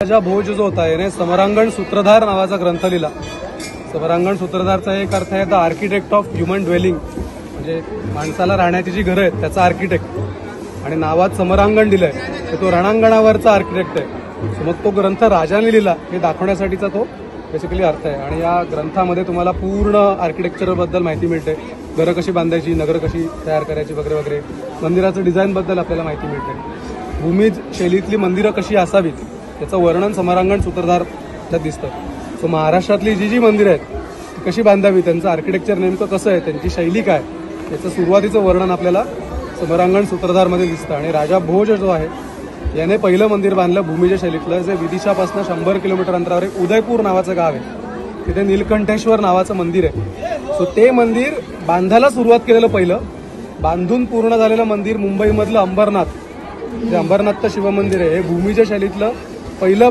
राजा भोज जो होता याने समरांगण सूत्रधार नावाचा ग्रंथ लिहिला। समरांगण सूत्रधारचा एक अर्थ आहे the architect of human dwelling, म्हणजे माणसाला राहण्याची जी घरं आहेत त्याचा आर्किटेक्ट। आणि नावात समरांगण दिलंय तर तो रणांगणावरचा आर्किटेक्ट आहे। मग तो ग्रंथ राजाने लिहिला हे दाखवण्यासाठीचा तो बेसिकली अर्थ आहे। आणि या ग्रंथामध्ये तुम्हाला पूर्ण आर्किटेक्चर बद्दल माहिती मिळते, घरं कशी बांधायची, नगर कशी तयार करायची वगैरे वगैरे। मंदिराचं डिझाईन बद्दल आपल्याला माहिती मिळते, भूमिज शैलीतली मंदिरं कशी असावीत त्याचं वर्णन समरांगण सूत्रधार त्यात दिसतं। सो महाराष्ट्रातली जी मंदिरं आहेत ती कशी बांधावी, त्यांचं आर्किटेक्चर नेमकं कसं आहे, त्यांची शैली काय, याचं सुरुवातीचं वर्णन आपल्याला समरांगण सूत्रधारमध्ये दिसतं। आणि राजा भोज जो आहे याने पहिलं मंदिर बांधलं भूमिज शैलीतलं, जे विदिशापासून 100 किलोमीटर अंतरावर एक उदयपूर नावाचं गाव आहे, तिथे नीलकंठेश्वर नावाचं मंदिर आहे। सो ते मंदिर बांधायला सुरुवात केलेलं पहिलं, बांधून पूर्ण झालेलं मंदिर मुंबईमधलं अंबरनाथ, जे अंबरनाथचं शिवमंदिर आहे हे भूमिज शैलीतलं पहिलं